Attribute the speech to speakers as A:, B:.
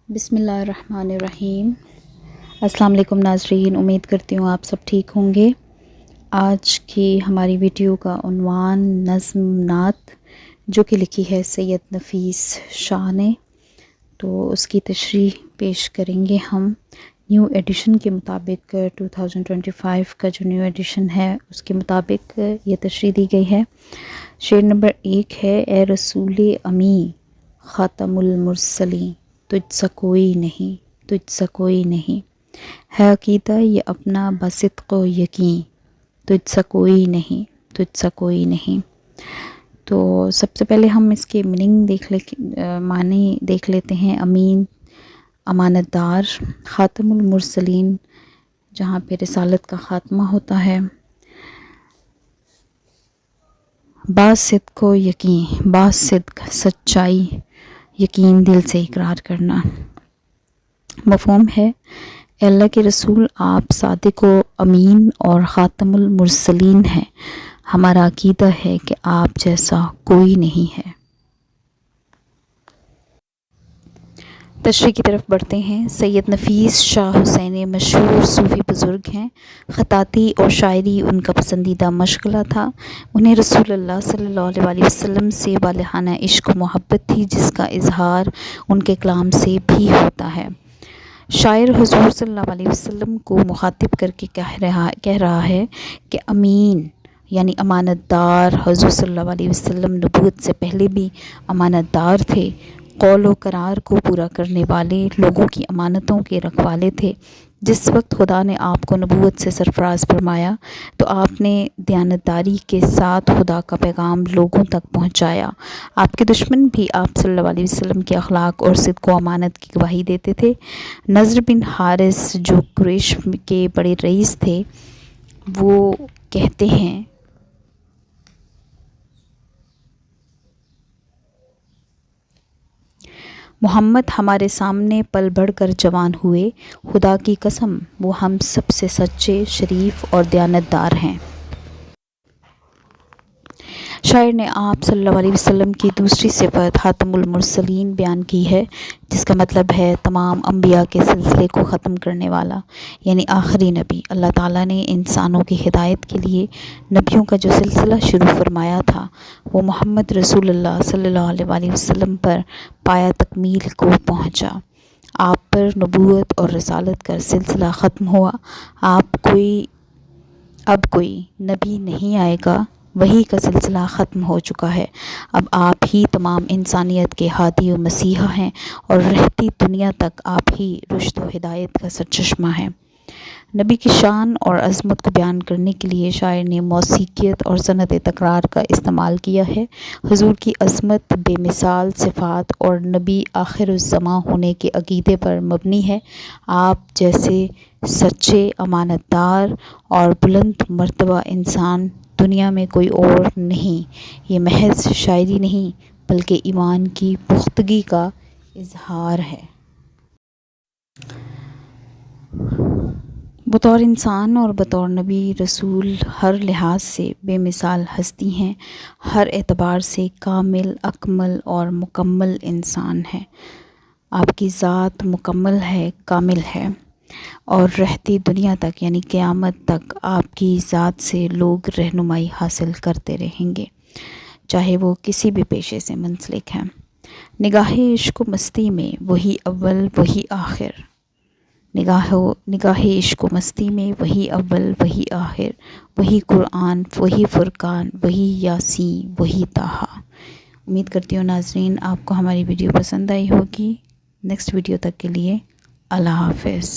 A: بسم اللہ الرحمن الرحیم۔ السلام علیکم ناظرین، امید کرتی ہوں آپ سب ٹھیک ہوں گے۔ آج کی ہماری ویڈیو کا عنوان نظم نعت جو کہ لکھی ہے سید نفیس شاہ نے، تو اس کی تشریح پیش کریں گے ہم۔ نیو ایڈیشن کے مطابق 2025 کا جو نیو ایڈیشن ہے اس کے مطابق یہ تشریح دی گئی ہے۔ شعر نمبر 1 ہے: اے رسول امی خاتم المرسلین، تجھ سا کوئی نہیں، تجھ سا کوئی نہیں، ہے عقیدہ یہ اپنا بصدق و یقین، تجھ سا کوئی نہیں، تجھ سا کوئی نہیں۔ تو سب سے پہلے ہم اس کے میننگ معنی دیکھ لیتے ہیں۔ امین، امانت دار، خاتم المرسلین جہاں پہ رسالت کا خاتمہ ہوتا ہے، باصدق و یقین، باصدق سچائی، یقین دل سے اقرار کرنا۔ مفہوم ہے: اے اللہ کے رسول، آپ صادق و امین اور خاتم المرسلین ہیں، ہمارا عقیدہ ہے کہ آپ جیسا کوئی نہیں ہے۔ تشریح کی طرف بڑھتے ہیں۔ سید نفیس شاہ حسینی مشہور صوفی بزرگ ہیں۔ خطاطی اور شاعری ان کا پسندیدہ مشغلہ تھا۔ انہیں رسول اللہ صلی اللہ علیہ وسلم سے والہانہ عشق و محبت تھی، جس کا اظہار ان کے کلام سے بھی ہوتا ہے۔ شاعر حضور صلی اللہ علیہ وسلم کو مخاطب کر کے کہہ رہا ہے کہ امین یعنی امانت دار۔ حضور صلی اللہ علیہ وسلم نبوت سے پہلے بھی امانت دار تھے، قول و قرار کو پورا کرنے والے، لوگوں کی امانتوں کے رکھوالے تھے۔ جس وقت خدا نے آپ کو نبوت سے سرفراز فرمایا تو آپ نے دیانتداری کے ساتھ خدا کا پیغام لوگوں تک پہنچایا۔ آپ کے دشمن بھی آپ صلی اللہ علیہ وسلم کے اخلاق اور صدق و امانت کی گواہی دیتے تھے۔ نضر بن حارث جو قریش کے بڑے رئیس تھے، وہ کہتے ہیں محمد ہمارے سامنے پل بڑھ کر جوان ہوئے، خدا کی قسم وہ ہم سب سے سچے، شریف اور دیانتدار ہیں۔ شاعر نے آپ صلی اللہ علیہ وسلم کی دوسری صفت خاتم المرسلین بیان کی ہے، جس کا مطلب ہے تمام انبیاء کے سلسلے کو ختم کرنے والا، یعنی آخری نبی۔ اللہ تعالیٰ نے انسانوں کی ہدایت کے لیے نبیوں کا جو سلسلہ شروع فرمایا تھا، وہ محمد رسول اللہ صلی اللہ علیہ وسلم پر پایہ تکمیل کو پہنچا۔ آپ پر نبوت اور رسالت کا سلسلہ ختم ہوا۔ اب کوئی نبی نہیں آئے گا، وحی کا سلسلہ ختم ہو چکا ہے۔ اب آپ ہی تمام انسانیت کے ہادی و مسیحا ہیں، اور رہتی دنیا تک آپ ہی رشد و ہدایت کا سرچشمہ ہیں۔ نبی کی شان اور عظمت کو بیان کرنے کے لیے شاعر نے موسیقیت اور صنعت تکرار کا استعمال کیا ہے۔ حضور کی عظمت، بے مثال صفات اور نبی آخر الزماں ہونے کے عقیدے پر مبنی ہے۔ آپ جیسے سچے، امانت دار اور بلند مرتبہ انسان دنیا میں کوئی اور نہیں۔ یہ محض شاعری نہیں بلکہ ایمان کی پختگی کا اظہار ہے۔ بطور انسان اور بطور نبی رسول ہر لحاظ سے بے مثال ہستی ہیں، ہر اعتبار سے کامل، اکمل اور مکمل انسان ہیں۔ آپ کی ذات مکمل ہے، کامل ہے، اور رہتی دنیا تک یعنی قیامت تک آپ کی ذات سے لوگ رہنمائی حاصل کرتے رہیں گے، چاہے وہ کسی بھی پیشے سے منسلک ہیں۔ نگاہ عشق و مستی میں وہی اول وہی آخر، نگاہ عشق و مستی میں وہی اول وہی آخر، وہی قرآن وہی فرقان وہی یاسین وہی طٰہٰ۔ امید کرتی ہوں ناظرین آپ کو ہماری ویڈیو پسند آئی ہوگی۔ نیکسٹ ویڈیو تک کے لیے اللہ حافظ۔